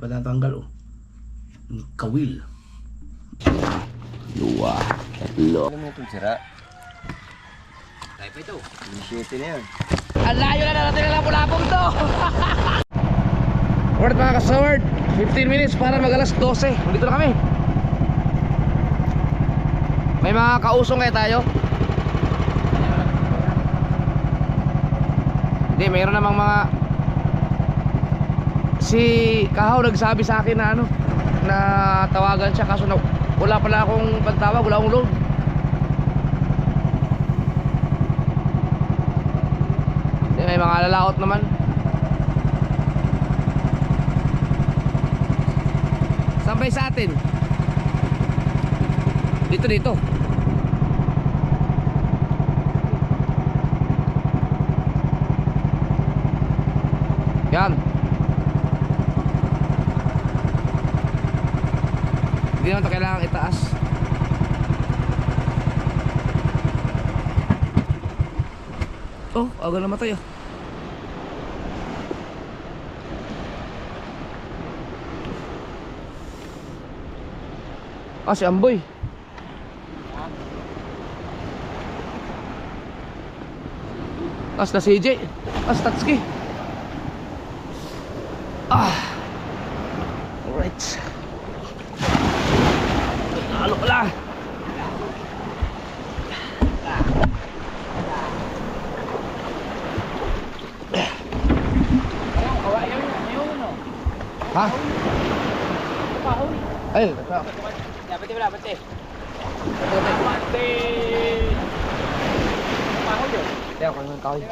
pa natanggal oh. Yung kawil. Dua, tatlo. Alam mo itong sira? Tayo pa ito. 7 na yan. Ang layo na natin na lapong to. Alright mga kasaward, 15 minutes para mag alas 12. Dito na kami. May mga kausong kaya tayo? Hindi, mayroon namang mga... Si Kahaw nagsabi sa akin na ano, na tawagan siya kaso na, wala pala akong pagtawag, wala akong load. Hindi, may mga lalaot naman. Sabay sa atin. Dito. Yan. Hindi naman ito kailangan itaas. Oh, aga namatay ah. Ah, si Amboy. As na CJ. As Tatsuki. Alright. Halo pala. Ha? Ay, Dapat wala, pati. Teo, kung naman kahoy.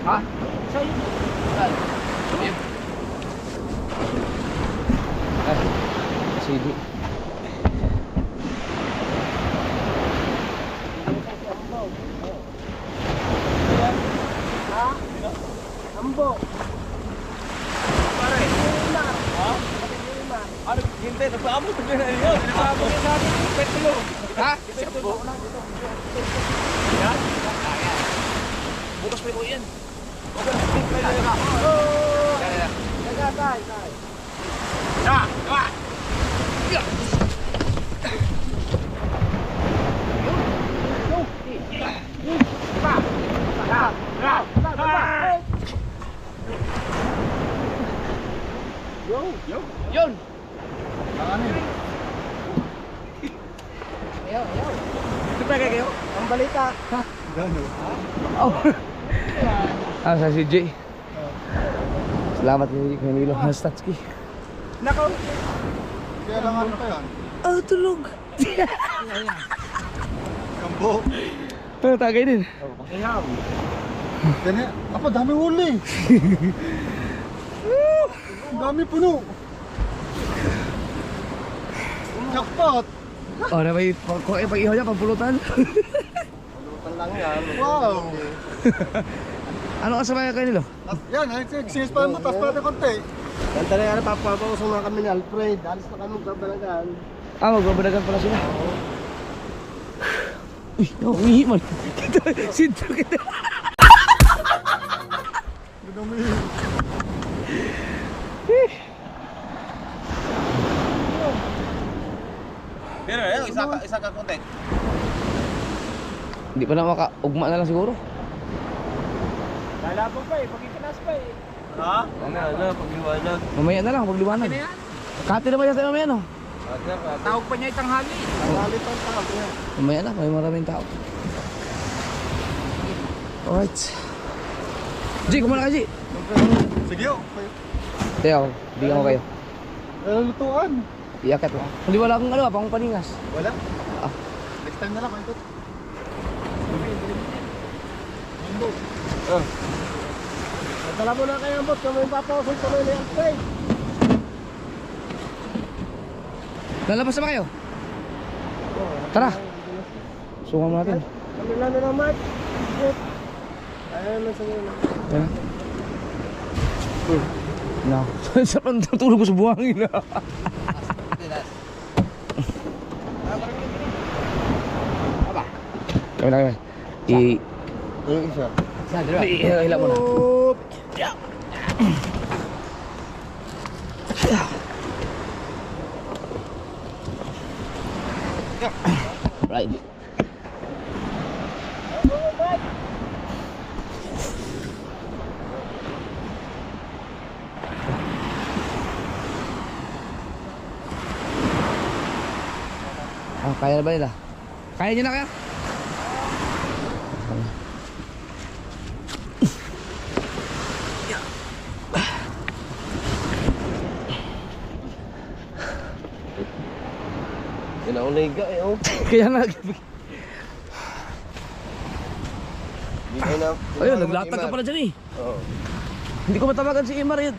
Ha? CD. Ambo. Pare. Ano, hindi, nagpaabot na yun. Nagpaabot na sabi ng petlo. Ha? Yan? Bukas pa yung yan. Yun. Ayaw. Ang balita. Oh. Sa CJ. Salamat kay Nilo Hastatski. Nako. Kaya lang ano pa yan? Oh, tulog. Kambo. Tagay din. Ayaw. Dani, apa dami huli. Ang dami puno. Jackpot. Oh, na may pag-ihaw niya, pagpulutan. Pulutan lang yan. Wow. Ano kasama kayo Nilo? Yan, sinis pa mo, tapos pa natin konti. Ganda na yan, papapausong na kami ni Alfred. Alis na kami babalagan. Magbabadagan pala sila. Uy, umihi man. Sinto kita. Pero isa ka konti. Hindi pa na makaugma na lang siguro. Lalabog pa eh, pagkikanas pa eh. Ha? Ano, pagliwanag. Mamaya na lang, pagliwanag. Kati naman yan tayo mamaya no? Tawag pa niya itang hali. Hali pa ang tawag niya. Mamaya na, may maraming tao. Alright. G, kumana ka G. Sige oh. Teo, bigyan ko kayo. Lutuan. Iyakat mo. Hindi wala akong ano, pang paningas. Wala. Ah. Next time na lang, ito. Dala mo na kayo ang bot, kami yung papawasong tuloy ni Alfred. Lalabas na ba kayo? Tara. Sungan mo natin. Kami lang na naman. Ayan na sa muna. Tara. No. Sarap ang tulog ko sa buhangin. Kami na kami. Yung isa. Ihila mo na. Right. Kaya na ba nila? Kaya nyo na kaya? Ginauliga eh, oh. Kaya nga. Ayun, naglatag ka pala dyan eh. Oo. Hindi ko matawagan si Imar yun.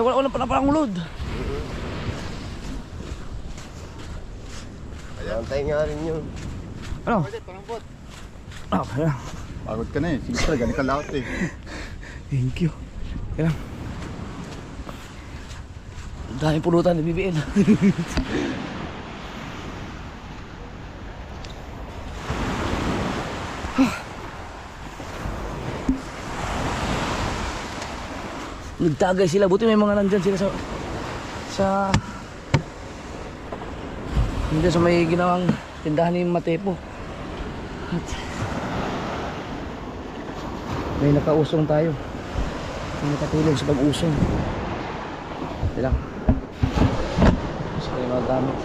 Nawala pala parang load. Antay nga rin yun. Ano? Ah, kaya. Pagod ka na eh. Siyempre, ganit ka lahat eh. Thank you. Kaya lang. Daming pulutan ni BBL. Nagtagay sila, buti may mga nandyan sila sa hindi sa may ginawang tindahan ni Matepo. At may nakausong tayo, may nakatulong sa pag-usong. Hindi lang sa kayo mga gamit.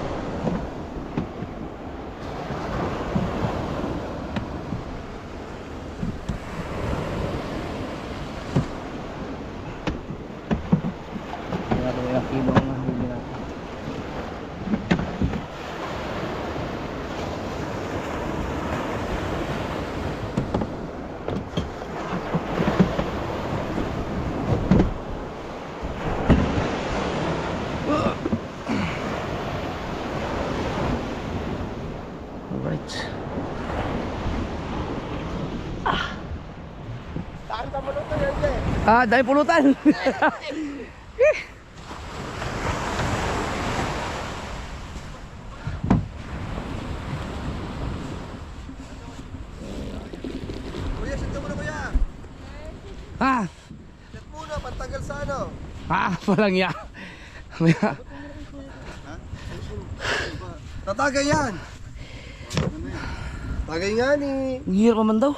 Ilang kilo ang nahuli natin. Alright. Saan ka maluto yan, Jay? Dahil pulutan. Kuya, sito mo na kuya. Set muna, pantagal sa ano. Walang ya. Tatagay yan. Tagay nga ni. Ang hirap naman daw.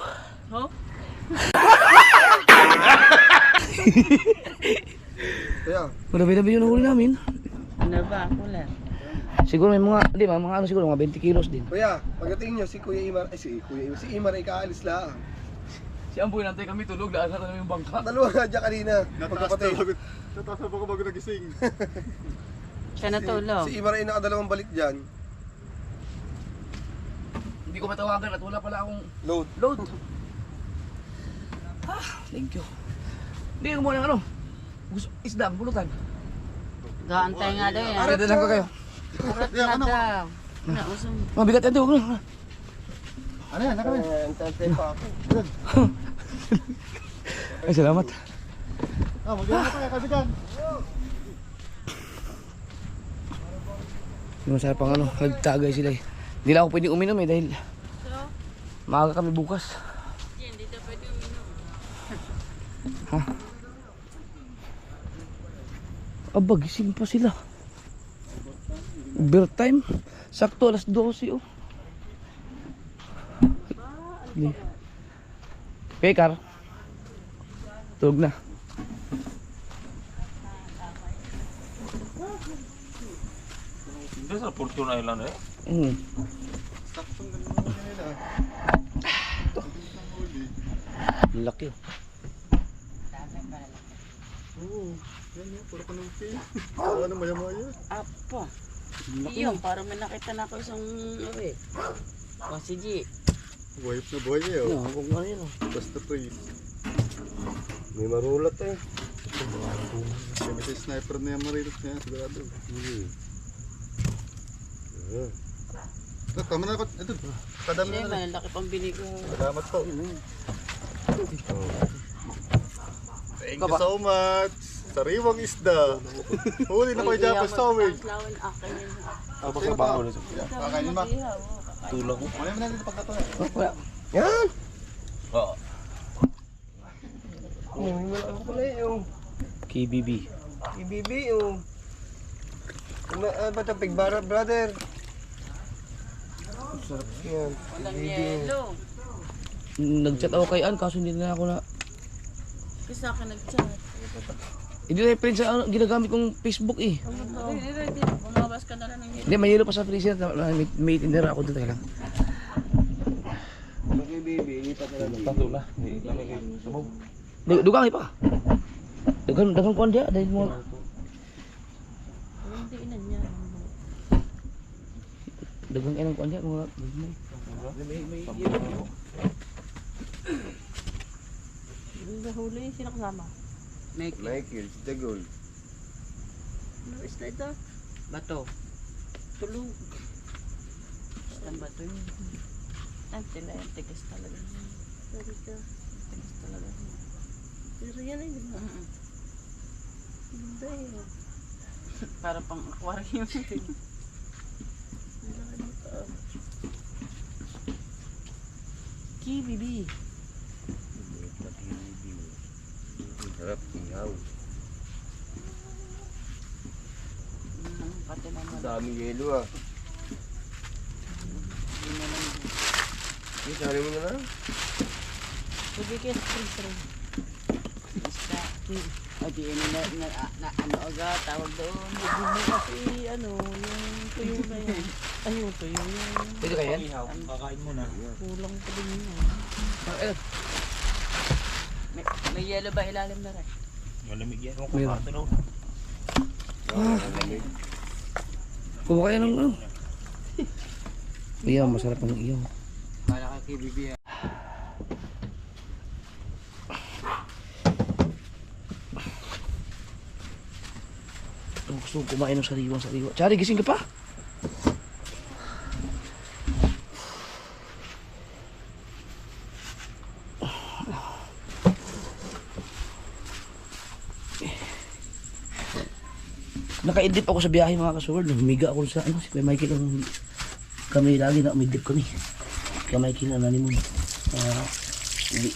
Kuya. Marami-dami yung nahuli namin. Ano ba? Kulang. Siguro may mga, di ba, mga ano siguro, mga 20 kilos din. Kuya, pagdating nyo si Kuya Imar, si Imar ay kaalis lang. Si Amboy, nantay kami tulog, daan na namin yung bangka. Dalawa nga dyan kanina. Nataas na bago nagising. Siya natulog. Si Imar ay nakadalawang balik dyan. Hindi ko matawagan at wala pala akong Load. load. Thank you. Hindi ko muna ng ano. Isda, pulutan. Gaantay nga daw yan. Pwede lang ko kayo. Arat na daw. Nausong. Mabigat yan, di huwag na. Ano yan? Nakawin. Antay pa ako. Ay, salamat. Mag-iwan na tayo, kabigan. Yung masarap pang ano, nagtagay sila eh. Hindi lang ako pwedeng uminom eh dahil maaga kami bukas. Hindi daw pwede uminom. Aba, gising pa sila. Overtime. Sakto alas 12 oh. Okay, Car. Tulog na. Hindi sa Fortune Island eh. Saktong ganun naman nila. Laki oh. Oo. Yan yun. Puro kanungki. Ano maya-maya. Apa. Iyon, parang may nakita na ako isang O si G. Buhay na buhay eh. Ano, kung ano yun oh. Basta praise. May marulat eh. Kasi sniper na yung marilit niya, sigurado. Ito, tama na ako. Ito, kadami Hindi, na lang. malaki pang bili ko. Salamat po. Thank you so much. Sariwang isda. Huli na kayo dyan pa sa awig. Lawan akin yun. Apa ka ba ulit? Kakainin ba? Tulang ko. Wala mo na dito pagkato. Wala. Yan! Oo. Wala ako pala yung KBB. IBB yung... Ba't ang pigbara, brother? Sarap yan. Walang yelo. Nag-chat ako kay Ann, kaso hindi na ako na... Kasi sa akin nag-chat. Hindi na yung friend sa ginagamit kong Facebook eh. Ready. Bumabas ka na lang ng yelo. Hindi, may yelo pa sa freezer. May tindera ako doon. Teka lang. Pag IBB, ilipat na lang. Tato na. Hindi kami kayo sabog. Dugang pa. Dagang kuhan dia. Dahil mo... Hindi inan niya. Dagang inang kuhan dia. Mga... Yung nahuli, sino kasama? Michael. Michael, si Dagol. Ano isda ito? Bato. Tulog. Isda bato yun. Ang tila yung tigas talaga. Tigas talaga. Pero yan ay diba? Hindi. Para pang aquarium. KBB. Sarap, ihaw. Pati naman. Daming yelo ah. Isari mo na lang. Bibigyan sa freezer. Isda. O di ano agad, tawag doon. Hindi kasi ano, yung tuyo na yan. Ay, yung tuyo yung Pwede kayo yan? Kakain mo na. kulang pa din yun. May yellow ba ilalim na rin? Malamig yan. Ano Meron. ko Kuha kayo ng ano. Iyaw, masarap ang iyaw. Para kay KBB. Gusto kong kumain ng sariwa. Chari, gising ka pa? Naka-idip ako sa biyahe mga kasuward. Humiga ako sa ano, si Kuya Michael ang kami lagi na umidip kami. Kuya Michael na nanimon. Hindi.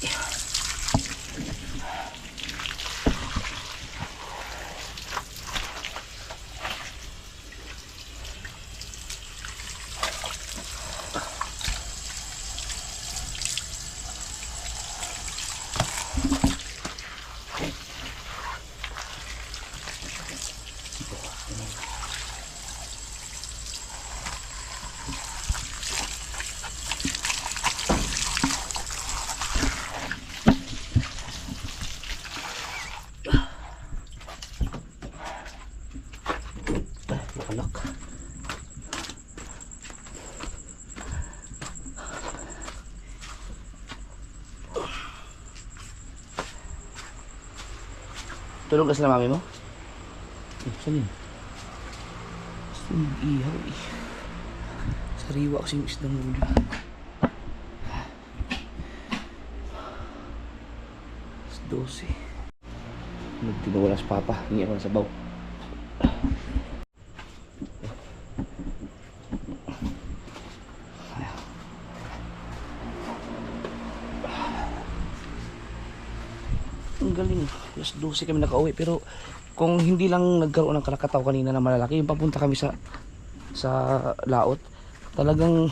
Nakalak. Tulog na sila mami mo? Saan yun? Gusto yung ihaw eh. Sariwa kasi yung isdang huli. Alas 12. Nagtinawala sa papa. Hingi ako ng sabaw. Ang galing. Alas 12 kami nakauwi. Pero kung hindi lang nagkaroon ng Krakataw kanina na malalaki, yung papunta kami sa laot, talagang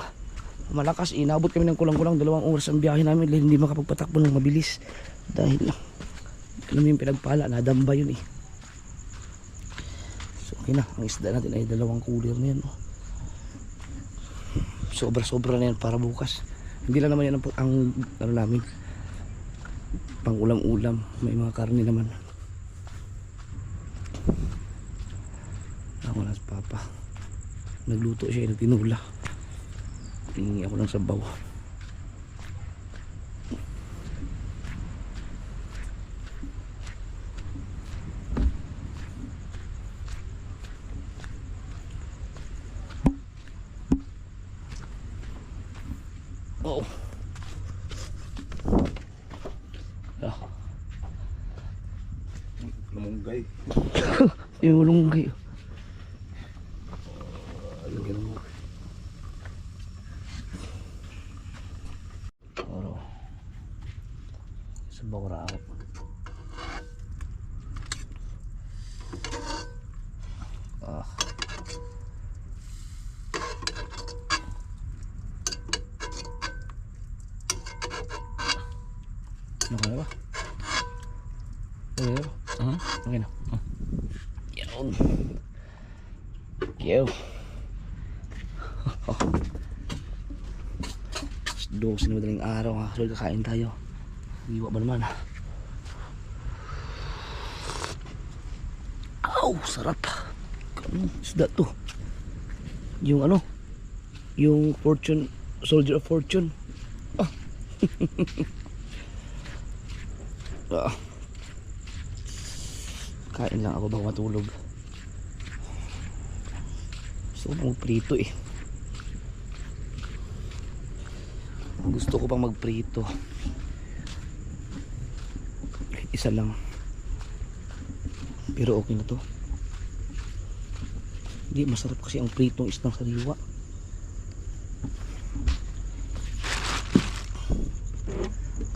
malakas. Inabot kami ng kulang-kulang 2 oras ang biyahe namin dahil hindi makapagpatakbo ng mabilis. Dahil alam mo yung pinagpala, nadamba yun eh. So okay na, ang isda natin ay 2 cooler na yan. Sobra-sobra na yan para bukas. Hindi lang naman yan ang ano namin, pang ulam-ulam. May mga karne naman. Ako na sa papa. Nagluto siya, nagtinula. Tingin ako ng sabaw. Oo. Ah, Lumunggay. yung ulunggay. Lagyan mo. Oro. Sabaw raot. Ah. Okay na ba? Okay na ba? Okay na. Yun. Yo. Dos na madaling araw ha. So kakain tayo. Iwa ba naman ha? Aw, sarap. Anong isda to? Yung ano? Yung fortune, soldier of fortune. Ah. Ah. Kain lang ako bago matulog. Gusto ko pang magprito eh. Gusto ko pang magprito. Kahit isa lang. Pero okay na to. Hindi, masarap kasi ang pritong isdang sariwa.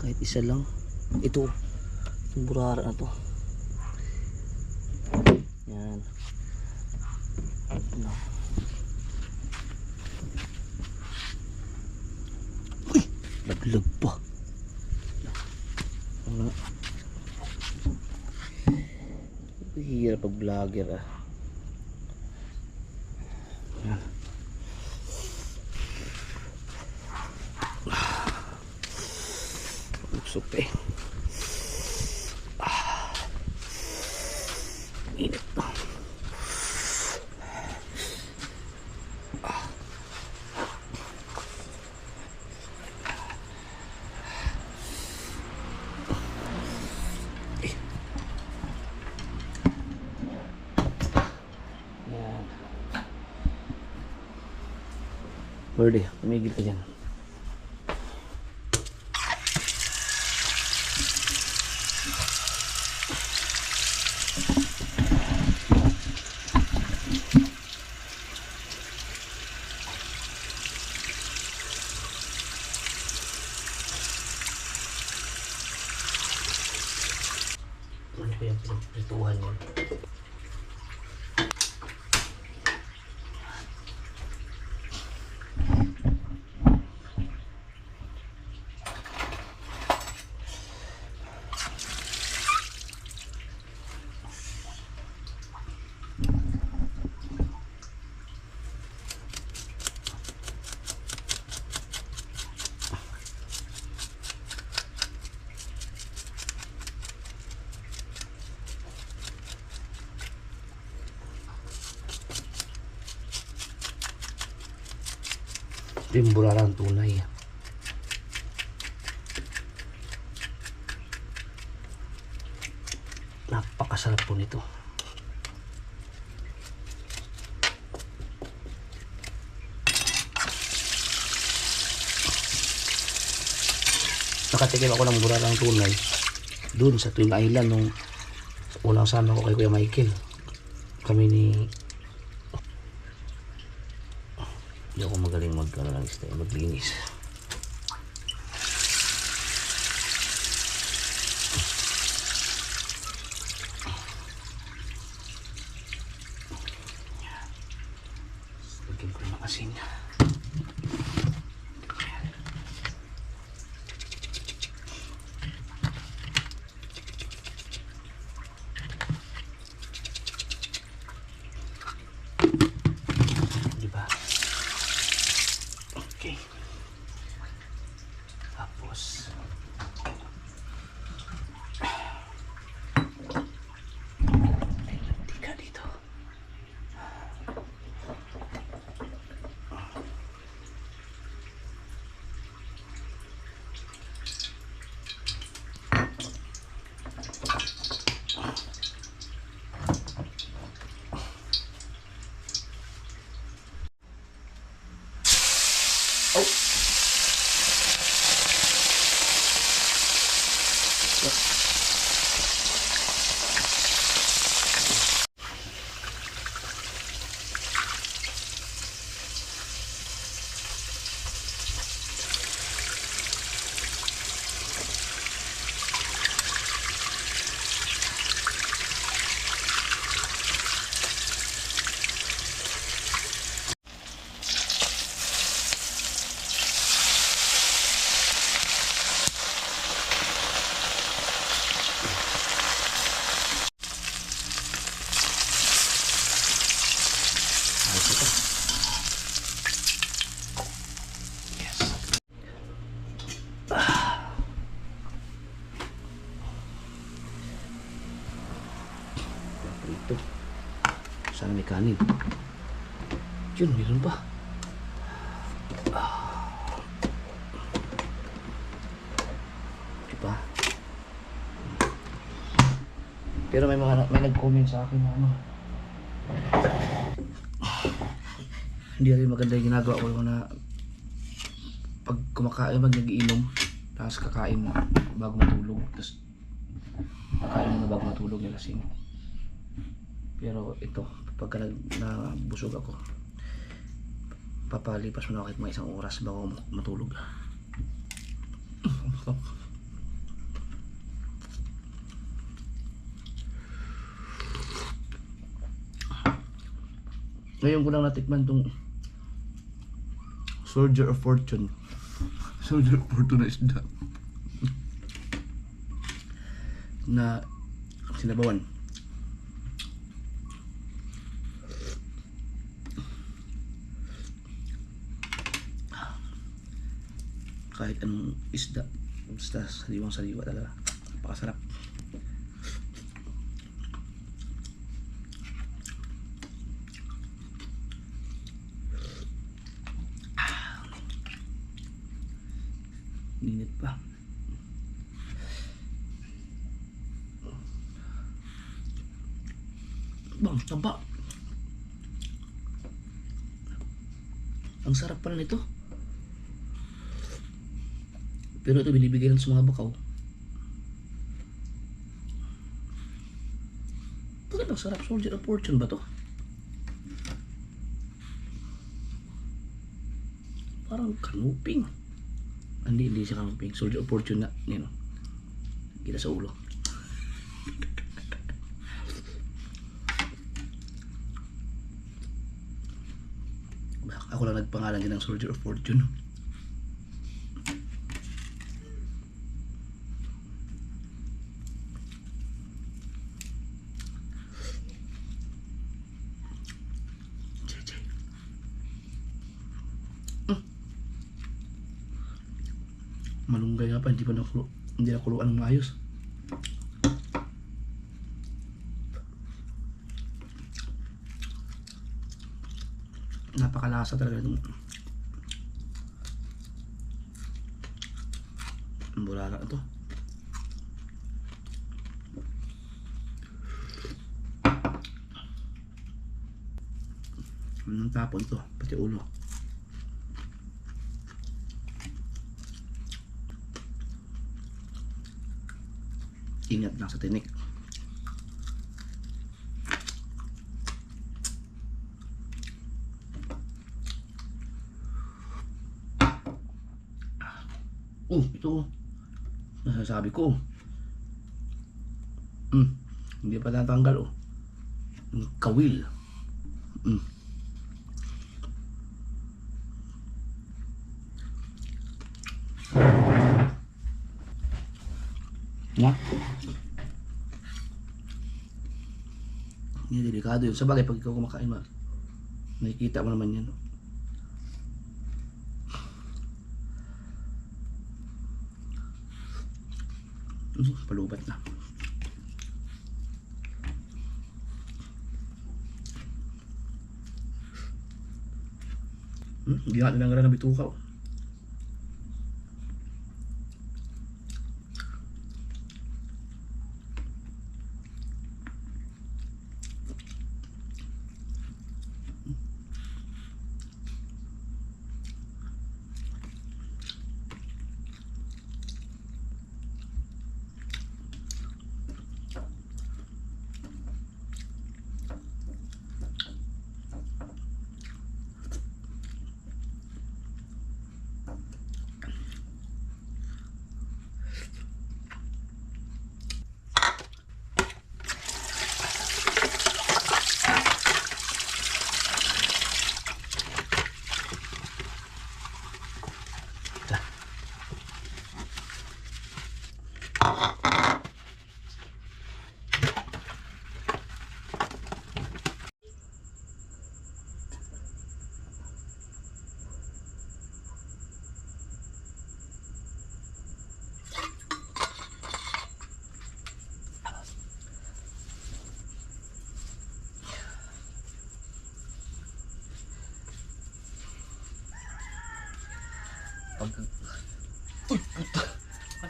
Kahit isa lang. Ito, yung burara na to. Yan. Ano. Uy! Laglag pa. Ano? Hirap pag vlogger ah. Yan. Usok eh. Init na. Yan. Pwede, tumigil ka dyan. Ano pa yung pinagprituhan yun? Yung burarang tunay. Napakasarap po nito. Nakatikim ako ng burarang tunay doon sa Twin Island nung unang sama ko kay Kuya Michael. Kami ni hindi ako magaling maglinis. Lagyan ko ng asin. Diba? Okay. Tapos ay mantika dito. Prito. Sana may kanin. Yun, meron pa. Diba? Pero may nag-comment sa akin na ano. Hindi rin maganda yung ginagawa ko na pag kumakain, nag-iinom, tapos kakain bago matulog, tapos kakain na bago matulog yung lasing. Pero ito, pagka nabusog ako, papalipas mo na kahit mga 1 oras bago matulog. Ngayon ko lang natikman tong Soldier of Fortune. Soldier of Fortune na isda na sinabawan. Kahit anong isda, basta sariwang-sariwa talaga. Napakasarap. Ninit pa. Bang, taba. Ang sarap pala nito. Pero ito binibigay lang sa mga bakaw. Bakit ang sarap? Soldier of Fortune ba to? Parang kanuping. Hindi siya kanuping. Soldier of Fortune na. Yan o. Kita sa ulo. Ako lang nagpangalan din ng Soldier of Fortune. Malunggay nga pa, hindi nakuluan ng maayos. Napakalasa talaga itong bulala ito. Anong tapon ito, pati ulo. Ingat lang sa tinik. Ito nasasabi ko. Hindi pa natanggal yung kawil. Nga. Hindi, delikado yun. Sabagay, pag ikaw kumakain, nakikita mo naman yan. Palubat na. Hindi nga nilang ng bituka.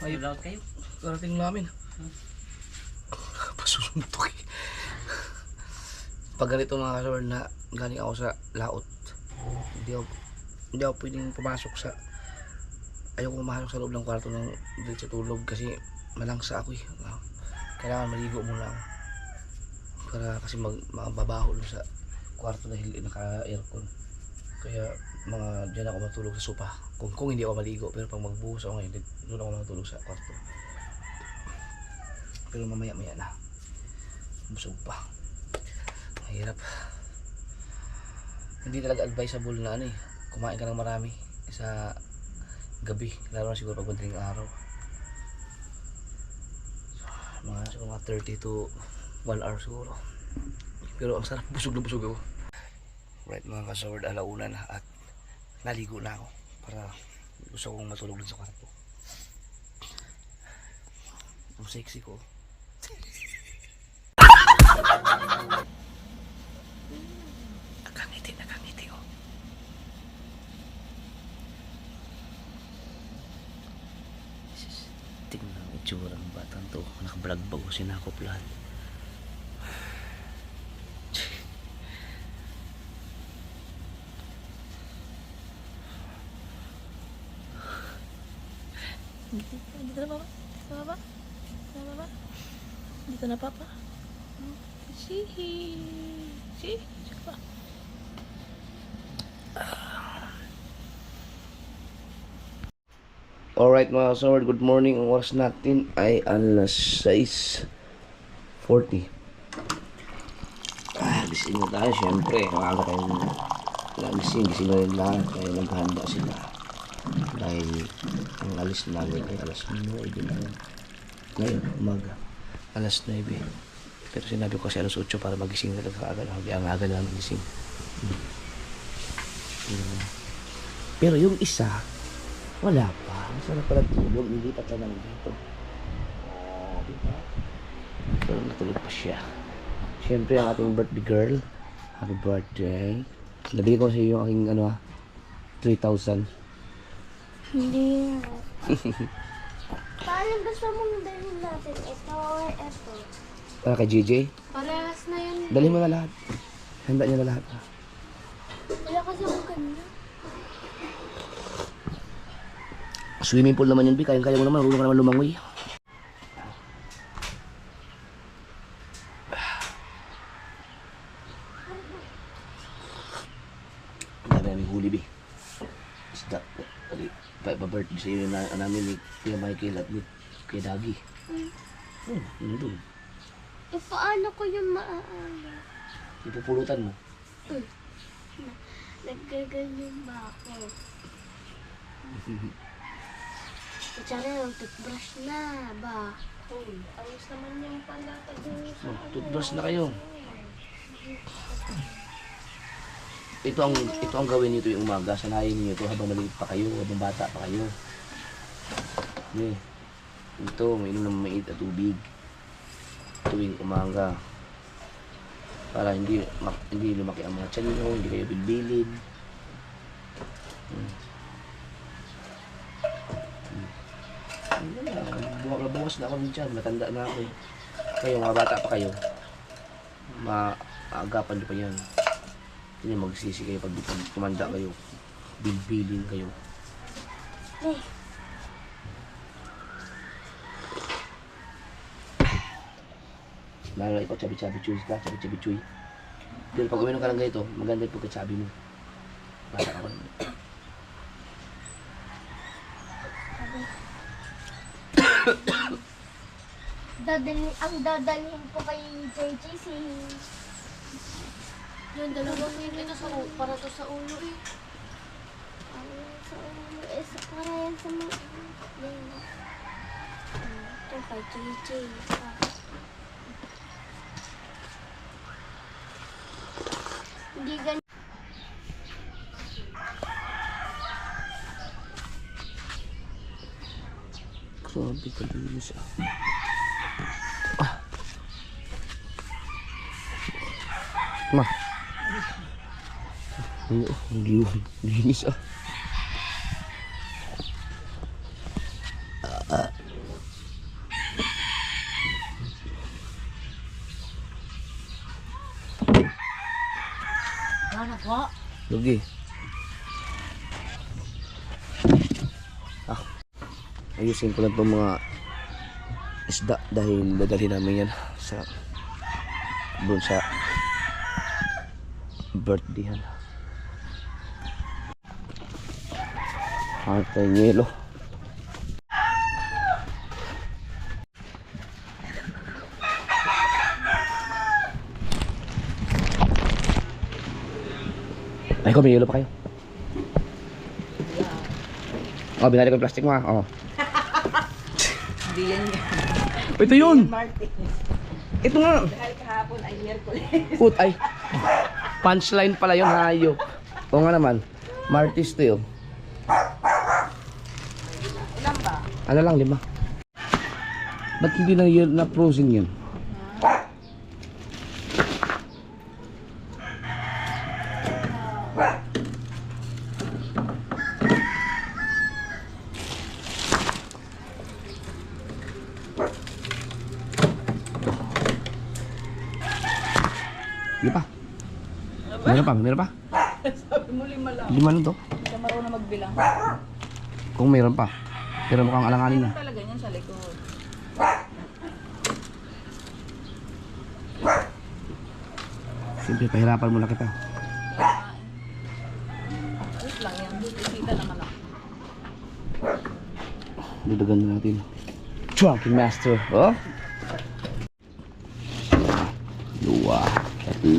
Ay, Laut kayo. karating namin. Pasusuntok eh. Pag ganito mga kasaward na galing ako sa laot, hindi ako pwedeng pumasok sa, ayoko pumasok sa loob ng kwarto ng diretso tulog kasi malangsa ako eh. Kailangan maligo muna ako para kasi mababaho dun sa kwarto dahil naka-aircon. Kaya diyan ako matulog sa sopa kung hindi ako maligo, pero pag magbuhos ako ngayon doon ako matulog sa kwarto. Pero mamaya na busog pa, mahirap. Hindi talaga advisable na kumain ka ng marami sa gabi, lalo na siguro pag madaling araw. Siguro mga 30 to 1 hour siguro. Pero ang sarap, busog na busog ako. Right mga kasaward, alauna na at naligo na ako para gusto kong matulog dun sa kwarto. Ang sexy ko. Nakangiti oh. Tingnan ang itsura ng batang to. Nakablog bago sinakop lahat. Dito na papa? Sa baba? Sa baba? Dito na papa? Sihi. Siya pa. Alright mga kasaward, good morning. Ang oras natin ay alas 6:40. Gising na tayo syempre. Maaga tayong nagising na rin lahat. Kaya naghahanda sila. Dahil ang alis namin ay alas 9 na. Ngayon, umaga. Alas 9. Pero sinabi ko kasi alas 8 para magising na talaga agad. Hindi ang aga na magising. Pero yung isa, wala pa. Masarap pala tulog. Hindi pa lang dito. Diba? Pero natulog pa siya. Siyempre ang ating birthday girl. Happy birthday. Nabili ko sa iyo yung aking 3,000. Hindi. Paano gusto mong dalhin natin? Ito o ito? Para kay JJ. Parehas na yun. Dali mo na lahat. Handa niya na lahat. Wala kasi akong kanina. Swimming pool naman yun, Bi. Kaya mo naman. Marunong ka naman lumangoy. Dami namin huli, Bi. Isda. Pa-birthday sa iyo na namin ni Kuya Michael at ni Kuya Dagi. Yun doon. E paano ko yung maaano? Ipupulutan mo. Nagkaganyan ba ako? Kutsara yung toothbrush na ba? Uy, ayos naman yung panlatag yung Toothbrush na kayo. Ito ang gawin niyo tuwing umaga. Sanayin niyo ito habang maliit pa kayo, habang bata pa kayo. Okay. Ito, mainom ng mait at tubig tuwing umaga. Para hindi lumaki ang mga tiyan niyo, hindi kayo bilbilin. Bukas na ako rin dyan, matanda na ako eh. Kayo, mga bata pa kayo, maagapan nyo pa yan. Hindi magsisi kayo pag tumanda kayo, bilbilin kayo. Lalo ikaw, chabi-chabi chuy ka, chabi-chabi chuy. Pero pag uminom ka lang ganito, maganda yung pagkachabi mo. Bata ka pa naman. Ang dadalhin ko kay JJ si... Yung dalawang mili na sa ulo, para to sa ulo eh. Sa ulo eh, para yan sa mga... Ito kay JJ. Hindi ganyan. Grabe ka linis ah. Ma. Ang linis ah. Anak ko. Lugi. Ayusin ko lang itong mga isda dahil dadalhin namin yan sa doon sa birthdayhan. Hanap tayong yelo. Ay ko, may yelo pa kayo. Oh, binali ko yung plastic mo ha. Oh. Hindi yan yan. Ito yun. Martin. Ito nga. Dahil kahapon ay Miyerkules. Put ay. Punchline pala yun, hayop. O nga naman. Martis to yun. Ilan ba? Ano lang, 5. Ba't hindi na frozen yun? Lima. Meron pa. Sabi mo 5 lang. 5 na to. Hindi ka marunong magbilang. Kung mayroon pa. Pero mukhang alanganin na. Talaga yan sa likod. Siyempre, pahirapan mo na kita. Wait lang yan. Bisita naman ako. Dudagan na natin. Drunken Master. Oh? 2, 3.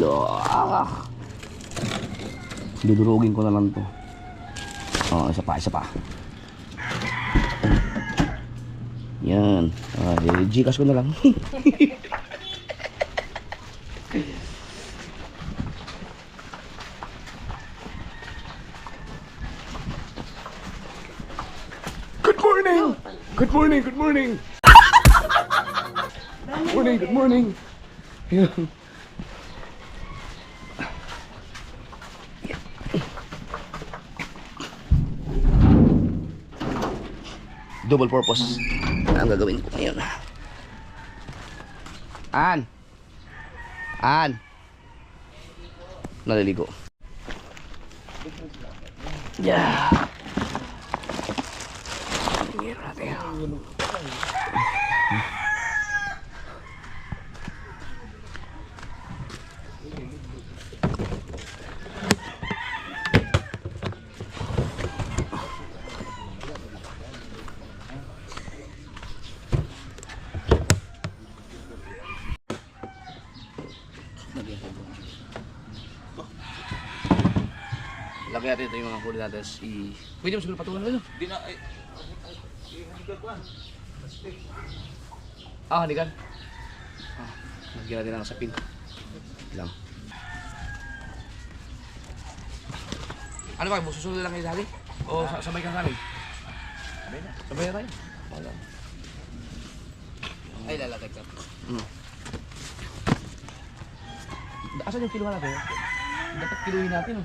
Dudurugin ko na lang to. Oh, isa pa. Yan. Gcash ko na lang. Good morning. Good morning. Good morning. Yan. Double purpose ang gagawin ko ngayon. An naliligo. Yeah. Tingnan natin. Lagay natin ito yung mga huli natin. Pwede mo siguro patulan na ito. Di na, ay, halikan ko Halikan. Lagyan natin ng sapin. Lang. Ano ba? Susunod lang kayo sa akin? O sabay ka sa akin? Sabay na tayo. Wala. Ay, lalagay ka. Asan yung kiluhan natin? Dapat kiluhin natin.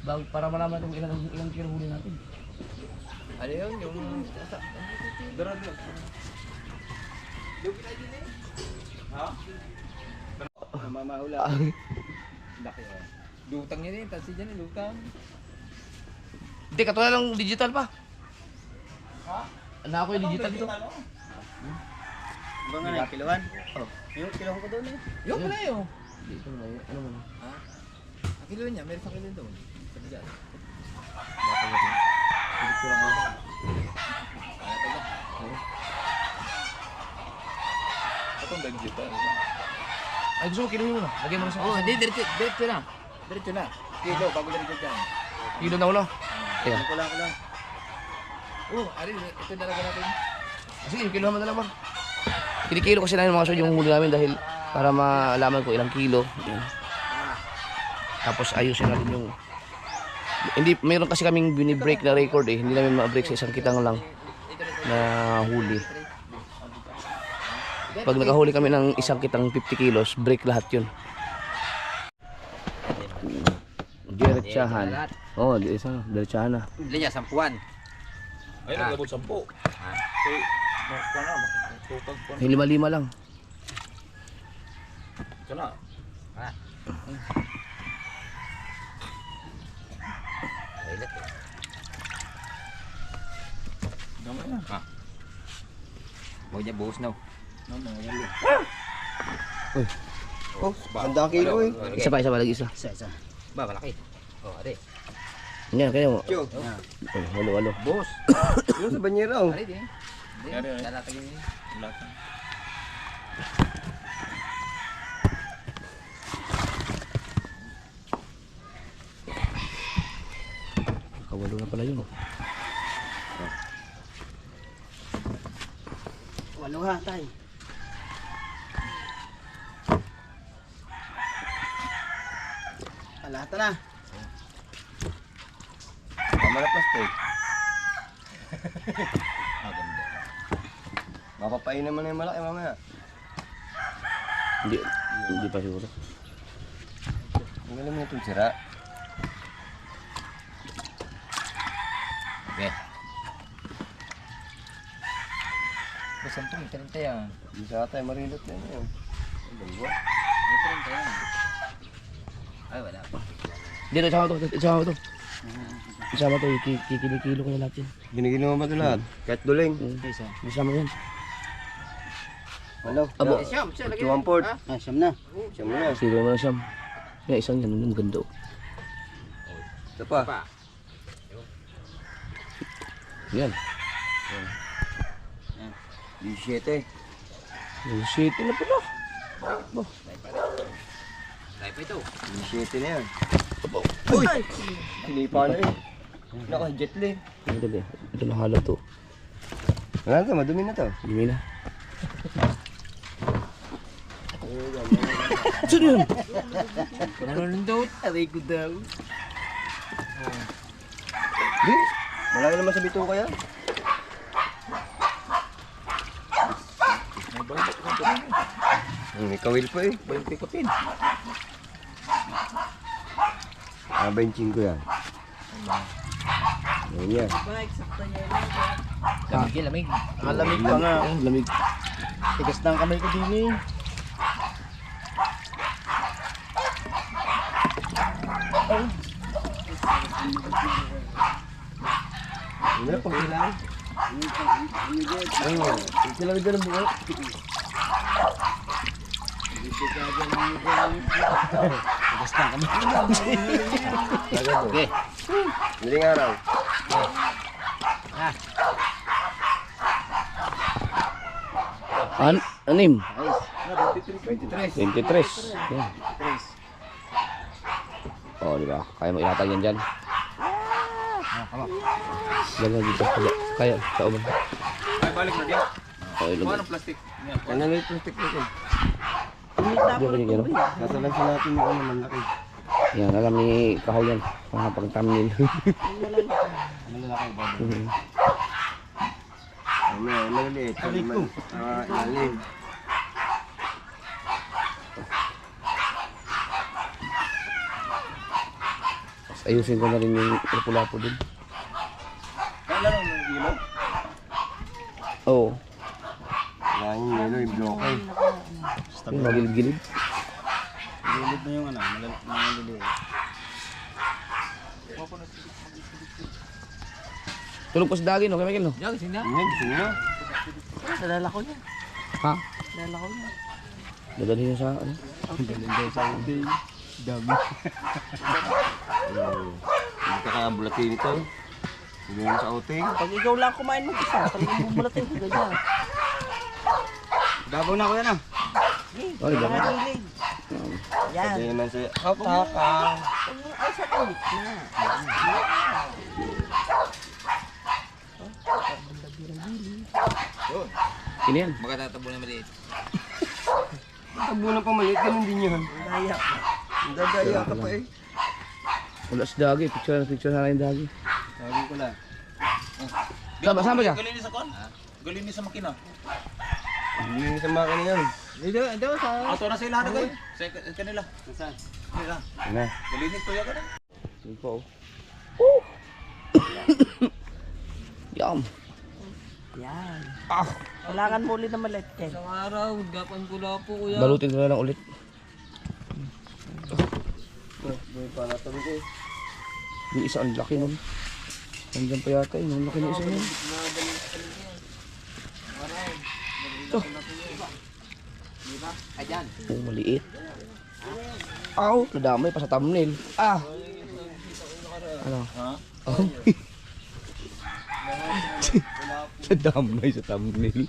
Bago para malaman natin ilang kilo huli natin. Ano yun? Yung... Daran lang. Mamahula. Laki oh. Lutang niya din. Tansi dyan yung lutang. Hindi, katulad ng digital pa. Ano ako yung digital dito? Ba nga na yung kiluhan? Oh. Yung kiluhan ko doon eh. Yung pala yun. Dito na yun. Ano man? Ang kiluhan niya, meron sa kiluhan doon. Sabi dyan. Itong digital. Ay, gusto mo kiluhin mo na. Lagyan mo na sa... Oh, hindi. Diretso na. Diretso na. Kilo, bago diretso dyan. Kilo na ulo. Ayan. Kulang. Oh, alin, ito nalaga natin. Sige, kiluhan mo na lang ba? Kinikilo kasi namin mga sir yung huli namin dahil para malaman ko ilang kilo. Ayan. Tapos ayusin natin yung... Hindi, mayroon kasi kaming binibreak na record eh. Hindi namin ma-break sa isang kitang lang na huli. Pag nakahuli kami ng isang kitang 50 kilos, break lahat yun. Diretsahan. Oo, diretsahan na. Linya, sampuan. Ay, nagabot 10. Okay. Tutag po. May 5 lang. Ito na. Dama yan. Huwag niya buhos na. Oh, 100 kilo eh. Isa pa lagi isa. Isa. Ba, malaki. Oh, ade. Yan, kaya mo. Yo. Halo. Buhos. Yung sa banyera oh. Ari din. Ari. Lalatagin niya. Belakang. Kawalo na pala yun. Walo ha, tay. Alata na. Tama na plastic. Maganda. Mapapain naman yung malaki mamaya. Hindi pa siguro. Ang galing mo itong sira. Okay. Basan to, may 30 yan. Hindi sa atay marilot yan yun. Ang dalawa. May 30 yan. Ay, wala pa. Dito, isama to. Isama to, kikilo ko na lahat yan. Giniginawa mo ito lahat. Kahit duling. Isa. Isama ko yan. Ano? Abo. Siyam, siya lagi. 1 port. Ah, siyam na. Siya mo na. Silo mo na siyam. Yan, isang yan, ang ganda. Ito pa. Yan. 17. Yung city na pala. Live ito. 17 na yan. Uy! Hinipa na eh. Naka, jet lag. Ang dali. Ito na halo to. Wala ito, madumi na to. Gimi na. Saan yun? Nanunundot. Aray ko daw. Di! Malaki naman sa bito kaya. May kawil pa eh. 20 kapin. Ah, 25 yan. Yan yan. Lamig yan, lamig. Nakalamig pa nga. Lamig. Tigas na ang kamay ko din eh. Ano na, pag kailangan. Ano, kailangan dyan ang buhay. Tigas na ang kamay ko. Okay. Maling araw. Anim? 23. 23. Yan. Oh, di ba? Kaya mo ilatag yan dyan. Yan lang dito. Kaya, sa uman. Ay, balik na diyan. Oh, ilog. Kuha ng plastic. Yan. Ano na yung plastic nito? Di ba yung gano'n? Nasalansan natin yung ano, malaki. Yan, alam ni Kahoy yan. Mga pag-thumbnail. Malalaki ba? Ano, malaliit. Ilalim. Tapos ayusin ko na rin yung lapu-lapu dun. Kailan ang ilaw? Oo. Yan yung yellow, yung bloke. Yung magilid-gilid. Lilid na yung ano, maliliit. Tulog po sa dagin, okay, Michael, no? Yan, sino na? Yan, gusto nyo? Nadala ko niya. Ha? Nadala ko niya. Dadalhin niya sa, ano? Magkakabulati nito. Hindi mo sa outing. Pag ikaw lang kumain mo isa, talagang bumulatin ko ganyan. Babaw na ko yan ah. Oh, di ba? Nakagilid. Yan. Pwede naman sa'yo. Hapa. Ay, sa ulit na. Sino yan? Magkatatabo na maliit. Tabo na pa maliit, ganun din yun. Daya. Ang dadaya ka pa eh. Wala si Dagi. Picture na lang yung Dagi. Sabi ko lang. Saan ba siya? Galing ni sa kon. Galing ni sa makina. Hindi sa makina yan. Ito sa... Ato na sila na galing. Sa kanila. Saan? Kanila. Ano? Galing ni Tuya ka na. Yun po, oh. Yum. Yan. Ah! Kailangan mo ulit na maliit kayo. Isang araw, gapan ko na po kuya. Balutin ko na lang ulit. May panatabi ko eh. Yung isa, ang laki nun. Nandiyan pa yata yun. Ang laki ng isa nun. Ayan. Oh, maliit. Aw, nadamay pa sa thumbnail. Ah. Ano? Oh. Nadamay sa thumbnail.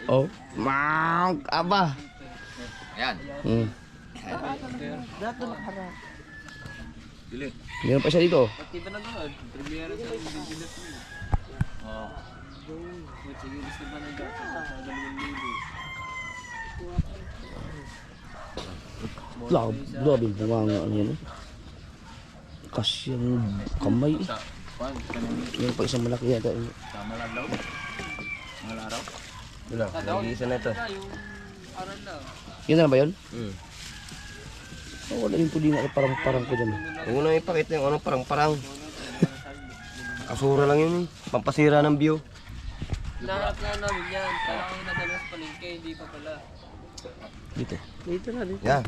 Oh, mang aba. Ayan. Hmm. Dato nakaharap. Meron pa siya dito. Kita na doon. Premiere sa Indigenous mo. Oo. Sige, gusto ba ng gato? Labi bunga ano yan. Kasyang kamay. Meron pa isang malaki yata. Tama lang daw. Mga laraw. Wala, nag-iisa na ito. Yun na ba yun? Oh, wala yung tulingan ay parang ko dyan. Huwag mo na ipakita yung anong parang-parang. Kasura lang yun eh. Pampasira ng view. Naharap nga namin yan. Parang ako nadala sa palengke, hindi pa pala. Dito. Dito na, dito. Yan.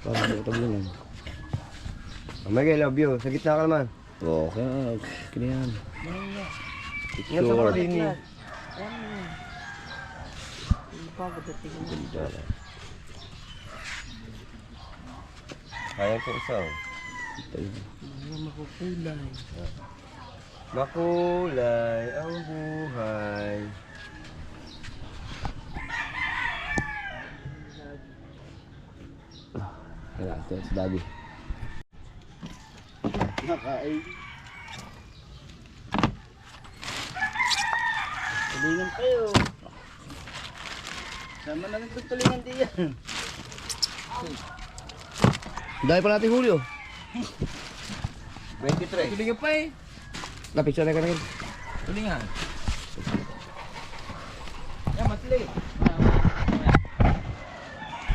Parang ito yun. Oh, Miguel, love you. Sa gitna ka naman. Okay, kiniyan. Ingat sa mga rin eh. Kaya ko isa oh. Makulay ang buhay. Kaya, ito si Daddy. Nakain. Tulingan kayo. Sama na ng tulingan diyan. Dahil pa natin huli oh. 23. Tulingan pa eh. Lapicture na ka na yun. Tulingan. Yan, matli.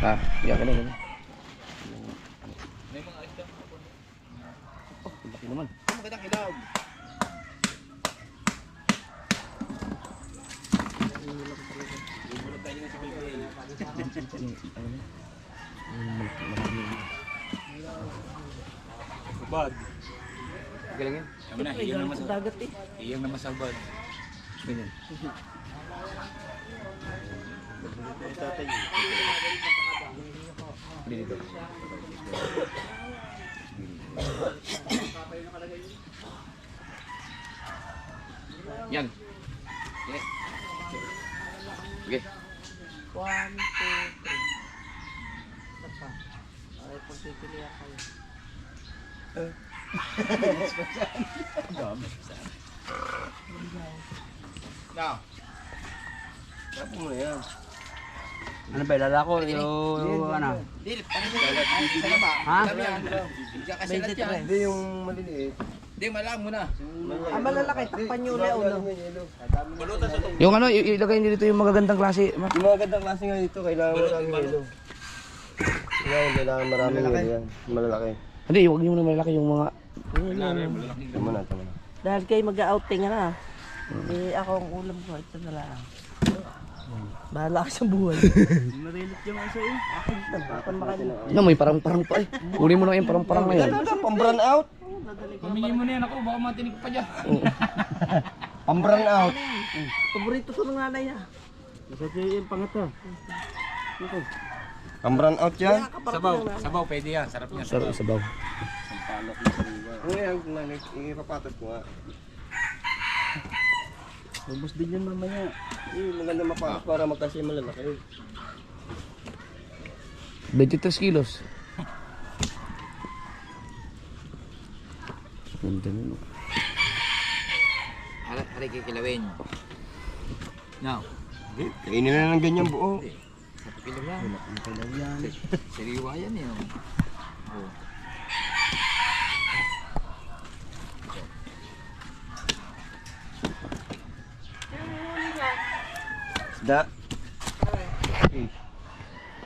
Ha, yan ka na yun. Oh, laki naman. Magandang ilaw. Bad. Galing yan. Kami na, iyang naman sa dagat eh. iyang naman sa bad. Ganyan. Dito. Yan. Okay. 1, 2, 3. Apa? Ay, pagpipili ako. Now. Tapos mo na yan. Ano ba, lalako? Yung ano? Dilip. Sa laba. Ha? Diyan kasi lahat yan. Hindi yung maliliit. Hindi, malang mo na. Malalaki. Takpan nyo ulit ulo. Balutan sa tubig. Yung ano, ilagay niyo dito yung magagandang klase. Yung mga gandang klase nga dito, kailangan maraming hilo. Kailangan maraming hilo yan. Malalaki. Hindi, huwag niyo muna malaki yung mga... Tama na, tama na. Dahil kayo mag-outing na. Eh, ako ang ulam ko. Ito na lang. Bahala ka sa buhay. Marilit yung aso eh. Akin ito. Bakit makain? Na, may parang pa eh. Uli mo na yung parang na yan. Pambran out! Mamingin mo na yan ako, baka matinig pa dyan. Pambran out! Paborito sa mga nanay ah. Isa yung pangata. Pambran out yan? Sabaw, sabaw, pwede yan. Sarap niya. Sarap sa baw. Ngayon, ipapatot ko nga. Ubus din yan mamaya. Maganda mapatos para magkasya yung malalaki. 23 kilos. Ganda nun. Hari kikilawin. Now. Kainin na ng ganyan buo. Satu kilo lang. Kilaw yan. Sariwa yan eh. Oh. Isda.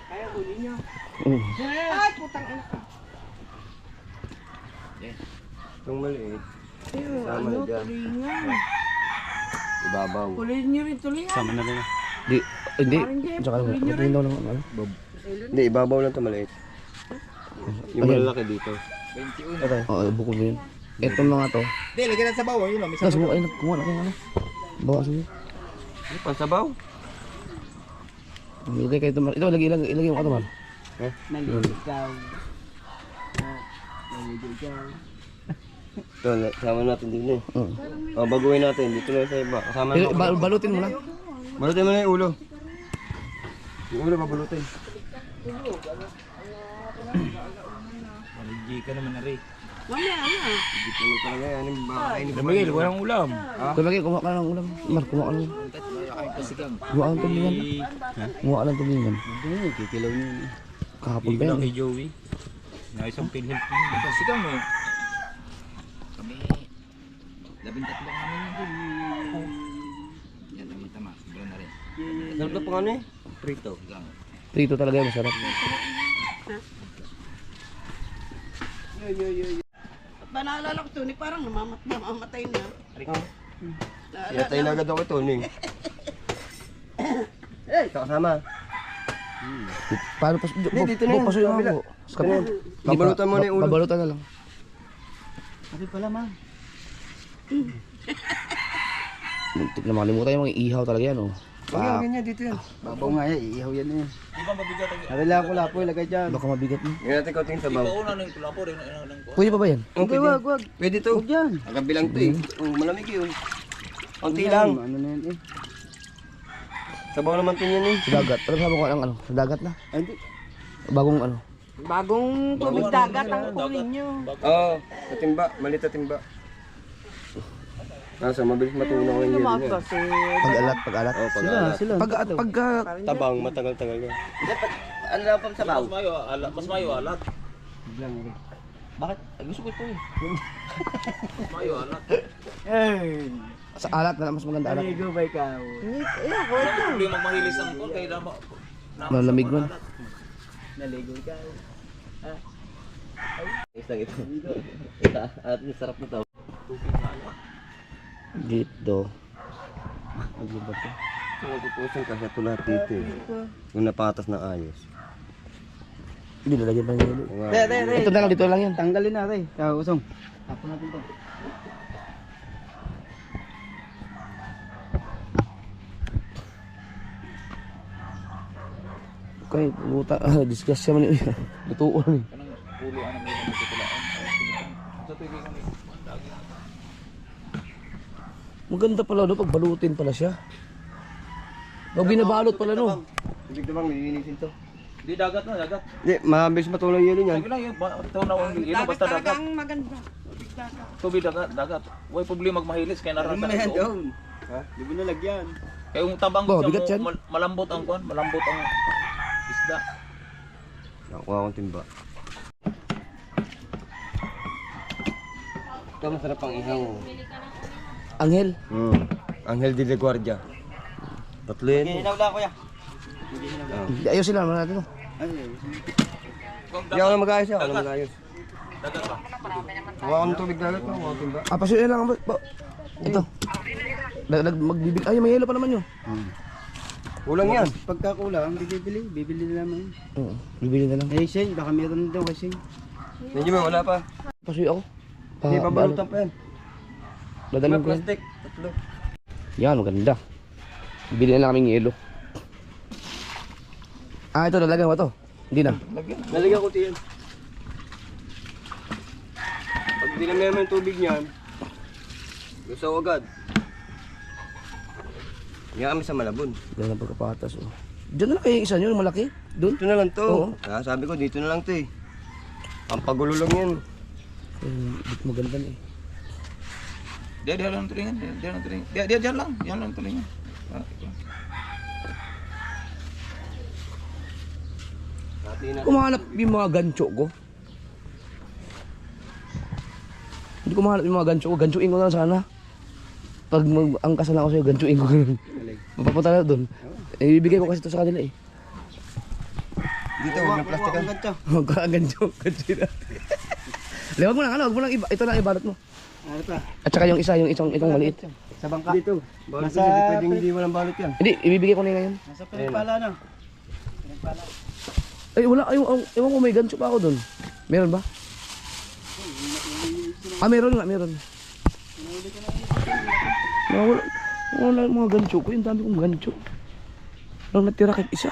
Kaya huli niyo. Ay, Itong maliit. Sama na dyan. Tulingan. Ibabaw. Huliin niyo rin tulingan. Sama na rin. Di, hindi. Tsaka naman, patuloy daw naman. Ano? Hindi, ibabaw lang ito maliit. Yung malalaki dito. 21. Oo, bukod mo yun. Ito mga to. Hindi, lagyan na sa bawah. Yun lang. May Tapos mo, ay, nagkumuha na kung ano. Bawas mo. Ano, pansabaw? Ilagay kayo ito. Ito, ilagay mo ka naman. Naliligaw. Naliligaw. Ito, sama natin din eh. Baguhin natin, dito na sa iba. Kasama Pero, balutin mo na. Balutin mo na yung ulo. Yung ulo, babalutin. Hindi ka naman na rin. Hindi ko naman talaga yan. Yung baka kainin ko. Miguel, walang ulam. Kung lagi, kumuha ka ng ulam. Mar, kumuha ka ng kumuha ka ng tulingan. Kumuha ka ng tulingan. Hindi, kikilaw niyo. Kahapon Hindi pa ko lang yan. kay Joey. Na isang pinhelp niyo. Pasigang mo. Kami, 13 kami yun. Yan, tama-tama. Sobra na rin. Sarap na pang ano eh. Prito. Sigang. Prito talaga yung masarap. Ba naalala ko Tony, parang namamatay na. Kaya tayo na agad ako ito, Ning. Kasama. Paano pa? dito na yun, Pasuyo kabila. ako. Skap. Babalutan mo na yung ulo. Babalutan na lang. Sabi pala ma. Muntik na makalimutan yung mga ihaw talaga yan, oh. Ganyan, dito yan. Babaw nga yan, iihaw yan eh. Di ba mabigat ang... Narila ko lapo, ilagay dyan. Baka mabigat mo. Ngayon natin kauting sabaw. Ipauna ng kulapo rin ng ko. Pwede pa ba yan? Okay, wag. Pwede to. Huwag yan. Ang kabilang to eh. Malamig yun. Kunti lang. Ano na yan eh. Sabaw naman din yan eh. Sa dagat. Alam sabi ko ng ano? Sa dagat na? Ay, hindi. Bagong ano? Bagong tubig dagat ang kukunin nyo. Oo, tatimba. Malit tatimba. Nasa mabilis matunaw ang yelo niya. Kasi Pag-alat, pag-alat. Oo, pag-alat. Pagka Tabang, matagal-tagal ka. ano lang pang sabaw? Mas mayo alat. Bakit? Ay, gusto ko ito eh. Mas mayo alat. Ay, Sa alat na lang, mas maganda alat. naligo ba ikaw? Walang problema mahilis ang kon kaya Malamig man. Naligo ikaw. Isang ito. At sarap na to. Dito. Maglubad ka. Magpupusin ka sa tulat dito eh. Kung napatas na ayos. Hindi, lalagyan pa yung yelo. Wow. Ito na lang, dito lang yan. Tanggalin natin. Kaya usong. Tapon natin to. Okay, buta. Discuss naman yun. Lutuon eh. Ulo ang nila magtutulaan. Sa tigil kami. Maganda pala no, pag balutin pala siya. Pag binabalot pala no. Hindi ka bang lilinisin to? Di dagat na, dagat. Hindi, mabilis matunaw yung yelo niyan. Sige lang yung tunaw ang ino basta dagat. Ang maganda. Tubig dagat, dagat. Way problema magmahilis kaya Ano mo na yan doon? Ha? Di mo nalagyan. Kaya yung tabang Oh, siya bigat yan. malambot ang kuan, malambot ang isda. Nakuha akong timba. Ito masarap ang ihaw. Anghel. Angel de la Guardia. Tatlo yan. Hinaw lang kuya. Ayusin lang natin no. Hindi ako na mag-ayos yan. Ako na mag-ayos. Dagat ba? Huwag akong tubig dagat ko. Huwag akong timba. Pasuyo lang. Ito. Magbibig. Ay, may yelo pa naman yun. Kulang yan. Pagkakulang, bibili na naman. Oo, bibili na lang. Eh, Shane, baka meron daw kasi. Medyo ba? Wala pa. Pasuyo ako. Hindi pa balutan pa yan. Dadalhin ko yan. Plastic. Tatlo. Yan, maganda. Bibili na lang kaming yelo. Ah, ito, lalagyan mo ito. Hindi na. Nalagyan ko tiyan. Pag dinamihan mo yung tubig niyan, gusto agad. Yan kami sa Malabon. Wala na pagkapatas. Oh. Diyan na lang kayo yung isa nyo, yung malaki. Doon. Dito na lang to. Oo. Ah, sabi ko dito na lang to eh. Ang pagulo lang yan. Dito maganda na eh. Diyan lang tulingan, diyan lang tulingan. Diyan lang, yan lang tulingan. Kung mahanap yung mga gancho ko. Hindi ko mahanap yung mga gancho ko. Ganchoin ko na lang sana. Pag mag-angkas na ako sa'yo, ganchoin ko ganun. Mapapunta na doon. Eh, ibibigay ko kasi ito sa kanila eh. Dito, huwag na plastic ang gancho. Gancho. Ganchoin natin. Wag mo lang, ano, wag mo lang, ito lang ibalot mo. Ano pa? At saka yung isa, yung itong maliit. Sa bangka. Dito. Balot Nasa yun, hindi pwedeng hindi walang balot yan. Hindi, ibibigay ko na yun ngayon. Nasa Pinipala na. Ay, wala, ewan ko may gancho pa ako doon. Meron ba? Ah, meron nga, meron. Wala. Wala yung mga gancho ko. Yung dami kong gancho. Lang natira kahit isa.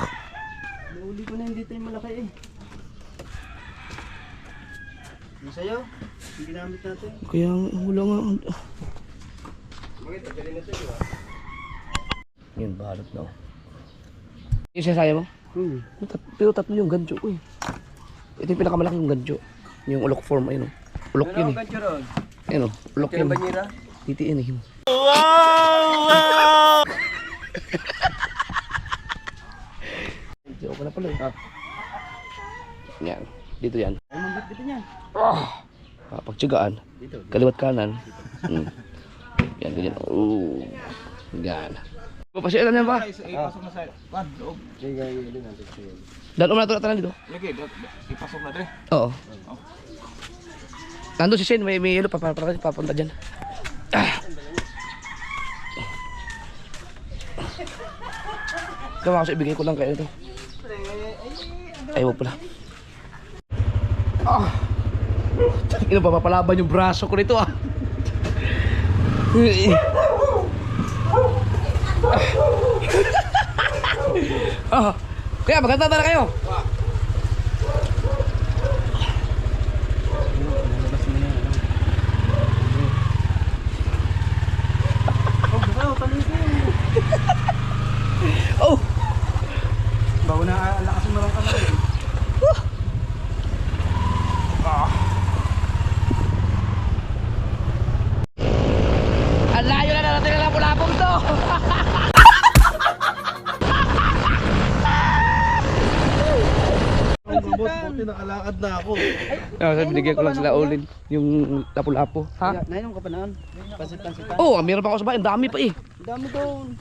Nauli ko na yung dito yung malaki eh. Yung sa'yo, yung ginamit natin. Kaya wala nga. Yun, balot na. Yung sasaya mo? Pero tatlo yung gancho ko eh. Ito yung pinakamalaking gancho. Yung ulok form, ayun o. Ulok yun eh. Ayun o, ulok yun. Titiin eh. Dito ka na pala eh. Yan, dito yan. Dito niyan. Pagtsagaan. Kaliwat kanan. Yan, ganyan. Yan. Papasyalan yan ba? Ipasok na sa pan, loob. Dan na ito natin dito. Lagi, ipasok na dre. Oo. Nandun si Shane, may yelo papunta dyan. Kama kasi ibigay ko lang kayo ito. Ayaw pala. Ino pa mapalaban yung braso ko nito ah. Kaya maganda na kayo. Oh. Bago na lakasin mo lang kami. Ang layo na natin na lapong to. Buti nakalakad na ako. Binigyan ko lang sila ulin yung lapu-lapo. Ha? Nainom ka pa noon? Pansit-pansit. Oo, meron pa ako sa bahay. Ang dami pa eh. Dami doon.